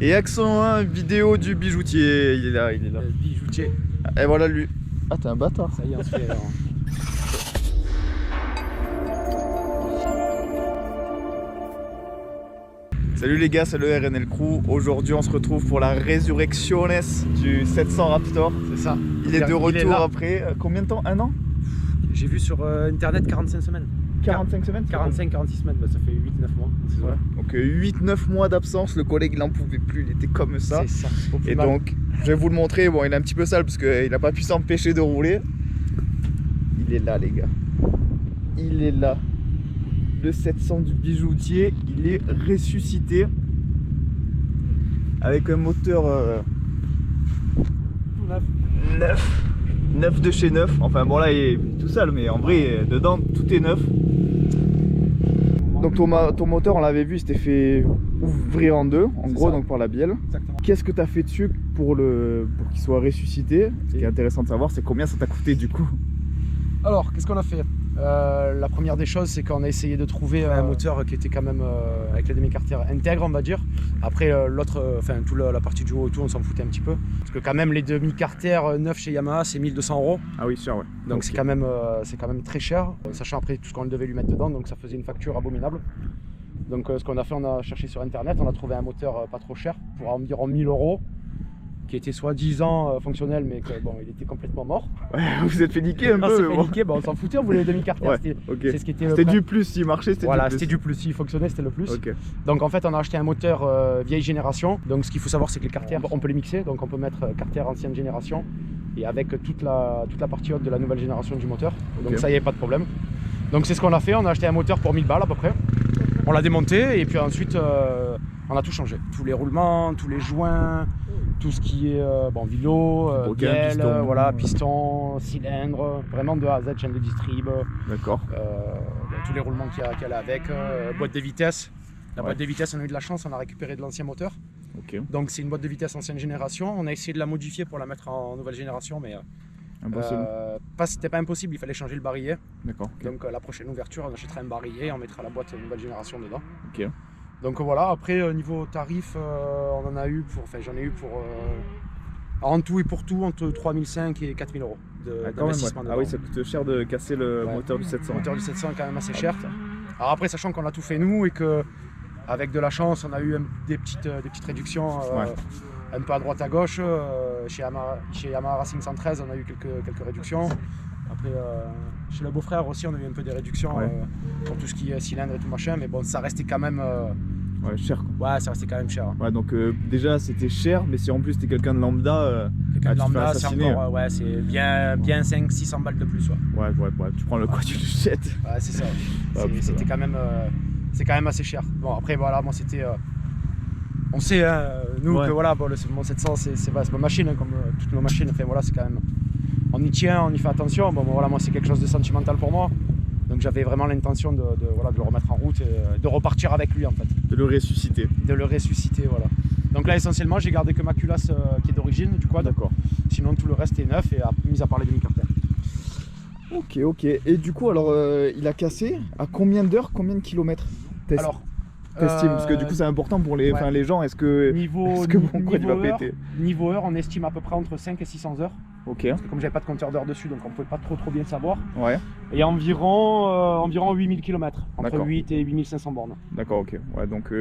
Et accent vidéo du bijoutier, il est là, il est là. Le bijoutier. Et voilà lui. Ah t'es un bâtard. Ça y est, on se fait alors. Salut les gars, c'est le RNL Crew. Aujourd'hui on se retrouve pour la résurrection du 700 Raptor. C'est ça. Il est de retour là. après combien de temps? Un an? J'ai vu sur internet 45 semaines. 45 semaines? 45-46 semaines, bah, ça fait 8-9 mois. Ouais. Donc 8-9 mois d'absence, le collègue il en pouvait plus, il était comme ça. C'est ça. Et donc je vais vous le montrer, bon il est un petit peu sale parce qu'il n'a pas pu s'empêcher de rouler. Il est là les gars. Il est là. Le 700 du bijoutier, il est ressuscité. Avec un moteur neuf de chez neuf. Enfin bon là il est tout sale mais en vrai dedans tout est neuf. Donc ton moteur on l'avait vu, il s'était fait ouvrir en deux en gros, donc par la bielle. Qu'est-ce que tu as fait dessus pour qu'il soit ressuscité? Ce qui est intéressant de savoir c'est combien ça t'a coûté du coup. Alors qu'est-ce qu'on a fait? La première des choses, c'est qu'on a essayé de trouver un moteur qui était quand même avec la demi-cartière intègre, on va dire. Après l'autre, enfin toute la partie du haut et tout, on s'en foutait un petit peu. Parce que quand même les demi-cartières neuves chez Yamaha, c'est 1200 €. Ah oui, sûr, ouais. Donc okay. c'est quand même très cher, sachant après tout ce qu'on devait lui mettre dedans, donc ça faisait une facture abominable. Donc ce qu'on a fait, on a cherché sur internet, on a trouvé un moteur pas trop cher pour environ 1000 €. Qui était soi-disant fonctionnel, mais que, bon, il était complètement mort. Ouais, vous vous êtes fait niquer un peu. On s'est fait niquer, bon, on s'en foutait, on voulait les demi-cartières. Ouais, okay. C'est ce qui était. C'était du plus, s'il marchait, c'était voilà, du plus. C'était du plus, s'il fonctionnait, c'était le plus. Okay. Donc en fait, on a acheté un moteur vieille génération. Donc ce qu'il faut savoir, c'est que les cartières, on peut les mixer. Donc on peut mettre cartières ancienne génération et avec toute la partie haute de la nouvelle génération du moteur. Donc ça, il n'y avait pas de problème. Donc c'est ce qu'on a fait, on a acheté un moteur pour 1000 balles à peu près. On l'a démonté et puis ensuite, on a tout changé. Tous les roulements, tous les joints. Tout ce qui est vélo, bielle, piston, voilà, piston, cylindre, vraiment de A à Z, chaîne de distrib. D'accord. Tous les roulements qu'il y a avec, boîte de vitesse. La boîte de vitesse, on a eu de la chance, on a récupéré de l'ancien moteur. Okay. Donc c'est une boîte de vitesse ancienne génération. On a essayé de la modifier pour la mettre en nouvelle génération, mais c'était pas impossible, il fallait changer le barillet. D'accord. Okay. Donc la prochaine ouverture, on achètera un barillet, on mettra la boîte nouvelle génération dedans. Okay. Donc voilà, après niveau tarif, j'en ai eu pour en tout et pour tout entre 3500 et 4000 € d'investissement. Ah oui, ça coûte cher de casser le moteur du 700. Le moteur du 700 est quand même assez cher. Alors après, sachant qu'on a tout fait nous et que avec de la chance, on a eu des petites réductions un peu à droite à gauche. Chez Yamaha Racing 113, on a eu quelques réductions. Après, chez le beau-frère aussi, on a eu un peu des réductions pour tout ce qui est cylindre et tout machin, mais bon, ça restait quand même cher quoi. Ouais, ça restait quand même cher. Ouais, donc déjà c'était cher, mais si en plus t'es quelqu'un de lambda, c'est encore c'est bien 500-600 balles de plus. Ouais, tu prends le quoi, tu le jettes. Ouais, c'est ça. C'était quand même c'est quand même assez cher. Bon, après voilà, moi c'était on sait nous que voilà, bon, le 700 c'est ma machine hein, comme toutes nos machines, enfin voilà, c'est quand même on y tient, on y fait attention. Bon voilà, moi c'est quelque chose de sentimental pour moi. Donc j'avais vraiment l'intention de le remettre en route et de repartir avec lui en fait. De le ressusciter. De le ressusciter, voilà. Donc là essentiellement j'ai gardé que ma culasse qui est d'origine du quad. D'accord. Sinon tout le reste est neuf et mis à part les demi-cartères. Ok. Et du coup alors il a cassé à combien d'heures, combien de kilomètres? Alors t'estimes, parce que du coup c'est important pour les gens, est-ce que il va péter? Niveau heure, on estime à peu près entre 5 et 600 heures. Ok. Parce que comme j'avais pas de compteur d'heure dessus, donc on pouvait pas trop bien savoir. Ouais. Et environ 8000 km, entre 8 et 8500 bornes. D'accord, ok. Ouais, donc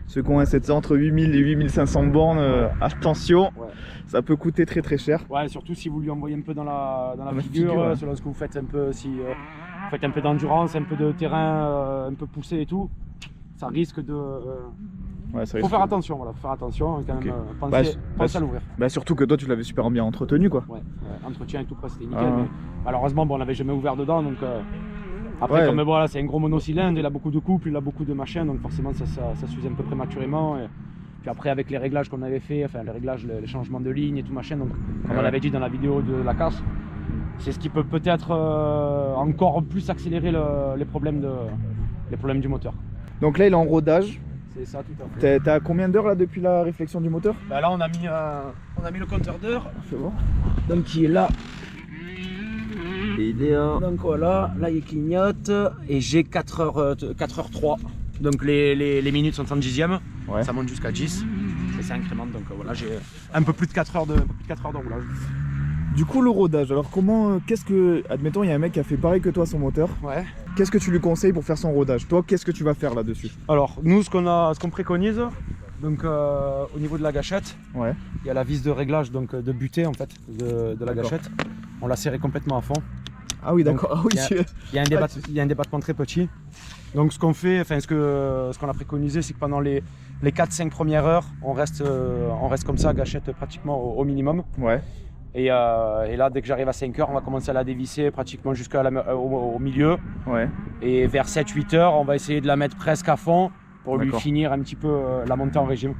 ceux qui ont un 700 entre 8000 et 8500 bornes, attention, ça peut coûter très cher. Ouais, surtout si vous lui envoyez un peu dans la figure, selon ce que vous faites un peu, si vous faites un peu d'endurance, un peu de terrain, un peu poussé et tout, ça risque de... faut faire attention, voilà, faut faire attention, quand même, pensez à l'ouvrir. Surtout que toi tu l'avais super bien entretenu quoi. Ouais, entretien et tout près c'était nickel, mais malheureusement bon, on n'avait jamais ouvert dedans, donc après comme voilà, c'est un gros monocylindre, il a beaucoup de couples, il a beaucoup de machins, donc forcément ça s'use un peu prématurément. Et puis après avec les réglages qu'on avait fait, enfin les réglages, les changements de ligne et tout machin, donc comme on l'avait dit dans la vidéo de la casse, c'est ce qui peut peut-être encore plus accélérer les problèmes du moteur. Donc là il est en rodage. C'est ça, tout à fait. T'as combien d'heures là depuis la réflexion du moteur? Bah là on a mis le compteur d'heures. C'est bon. Donc il est là. Et il est donc voilà, là il clignote et j'ai 4h03. Donc les minutes sont en dixième, ça monte jusqu'à 10. ça incrémente. Donc voilà, j'ai un peu plus de 4 heures de roulage. Du coup, le rodage, alors admettons, il y a un mec qui a fait pareil que toi son moteur. Ouais. Qu'est-ce que tu lui conseilles pour faire son rodage? Toi, qu'est-ce que tu vas faire là-dessus? Alors, nous, ce qu'on préconise, donc au niveau de la gâchette, ouais. Il y a la vis de réglage, donc de butée en fait, de la gâchette. On l'a serré complètement à fond. Ah oui, d'accord. Ah, oui, il y a un débattement très petit. Donc ce qu'on fait, ce qu'on a préconisé, c'est que pendant les 4-5 premières heures, on reste comme ça, gâchette pratiquement au minimum. Ouais. Et là, dès que j'arrive à 5 heures, on va commencer à la dévisser pratiquement jusqu'au milieu. Ouais. Et vers 7-8 heures, on va essayer de la mettre presque à fond pour lui finir un petit peu la montée en régime.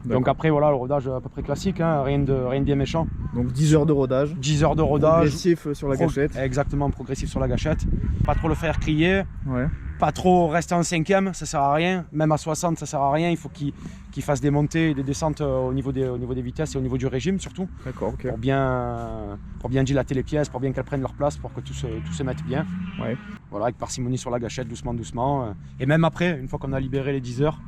Donc après, voilà, le rodage à peu près classique, hein, rien de bien méchant. Donc 10 heures de rodage. 10 heures de rodage. Progressif sur la gâchette. Exactement, progressif sur la gâchette. Pas trop le faire crier. Ouais. Pas trop rester en 5e, ça sert à rien. Même à 60, ça sert à rien. Il faut qu'il fasse des montées et des descentes au niveau des vitesses et au niveau du régime surtout. D'accord, ok. Pour bien dilater les pièces, pour bien qu'elles prennent leur place, pour que tout se mette bien. Ouais. Voilà, avec parcimonie sur la gâchette, doucement. Et même après, une fois qu'on a libéré les 10 heures,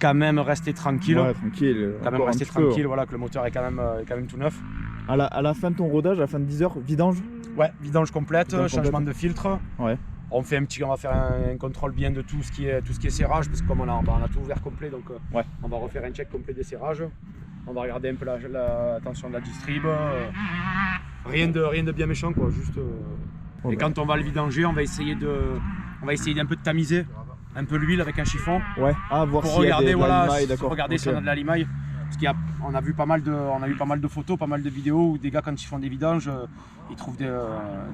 quand même rester tranquille. Ouais, tranquille. Quand même rester tranquille, voilà, que le moteur est quand même tout neuf. À la fin de ton rodage, à la fin de 10 heures, vidange? Ouais, vidange complète, changement de filtre. Ouais. On va faire un contrôle bien de tout ce qui est serrage, parce que comme on a tout ouvert complet, donc ouais. On va refaire un check complet des serrages. On va regarder un peu la tension de la distrib. Rien de bien méchant, quoi. Juste. Et quand on va le vidanger, on va essayer d'un peu de tamiser un peu l'huile avec un chiffon. Ouais. Ah, voir pour s'il y a regarder, de la limaille, d'accord. Regarder si on a de la limaille. Parce qu'on a vu pas mal de photos, pas mal de vidéos où des gars, quand ils font des vidanges, ils trouvent de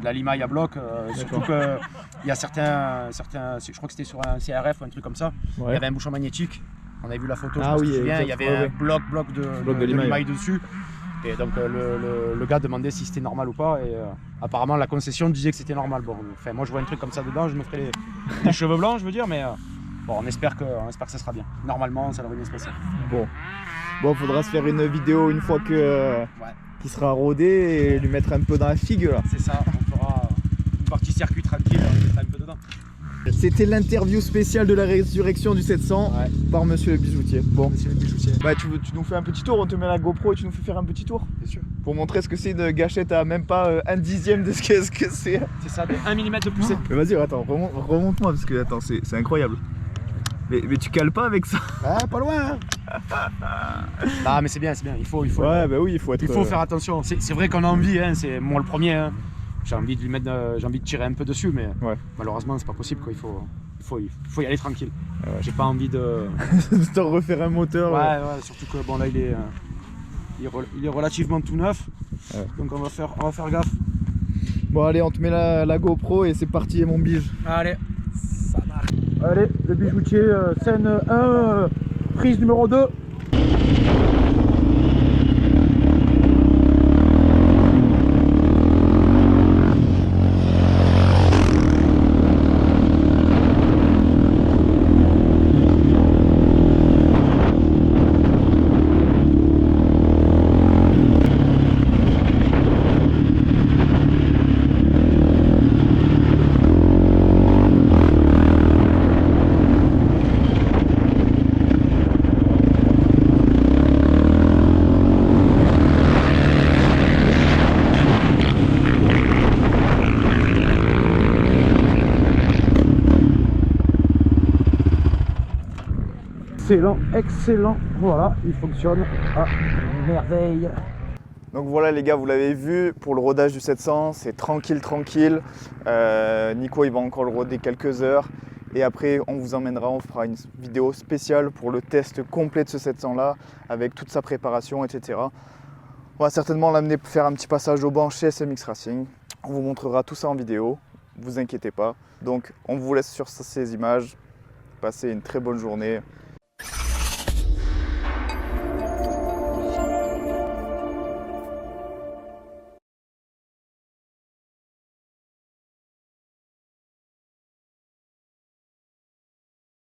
la limaille à bloc. Surtout qu'il y a certains, je crois que c'était sur un CRF ou un truc comme ça, ouais. Il y avait un bouchon magnétique. On avait vu la photo, ah, oui, il y avait un bloc de limaille dessus. Et donc le gars demandait si c'était normal ou pas. Et apparemment la concession disait que c'était normal. Bon, enfin, moi je vois un truc comme ça dedans, je me ferais les cheveux blancs, je veux dire, mais bon, on espère que ça sera bien. Normalement, ça devrait bien se passer. Bon, faudra se faire une vidéo une fois qu'il sera rodé et lui mettre un peu dans la figue là. C'est ça, on fera une partie circuit tranquille, on mettra un peu dedans. C'était l'interview spéciale de la résurrection du 700 par Monsieur le Bijoutier. Bon, Monsieur le Bijoutier. Bah, tu nous fais un petit tour, on te met la GoPro et tu nous fais faire un petit tour. Bien sûr. Pour montrer ce que c'est une gâchette à même pas un dixième de ce que c'est. C'est ça, de 1 mm de poussée. Mais vas-y, attends, remonte-moi parce que attends, c'est incroyable. Mais tu cales pas avec ça. Ah, pas loin hein. Ah mais c'est bien, il faut. Ouais, bah oui, il faut faire attention. C'est vrai qu'on a envie, hein, c'est moi le premier. Hein. J'ai envie de tirer un peu dessus, mais malheureusement c'est pas possible quoi. Il faut y aller tranquille. Ouais. J'ai pas envie de te refaire un moteur. Ouais, surtout que bon là il est relativement tout neuf. Ouais. Donc on va faire gaffe. Bon allez, on te met la GoPro et c'est parti mon bige. Allez, ça marche. Allez, le bijoutier, scène 1, prise numéro 2. Excellent, voilà, il fonctionne à merveille. Donc voilà les gars, vous l'avez vu, pour le rodage du 700, c'est tranquille. Nico il va encore le roder quelques heures et après on vous emmènera, on fera une vidéo spéciale pour le test complet de ce 700 là, avec toute sa préparation, etc. On va certainement l'amener faire un petit passage au banc chez SMX Racing. On vous montrera tout ça en vidéo, vous inquiétez pas. Donc on vous laisse sur ces images, passez une très bonne journée.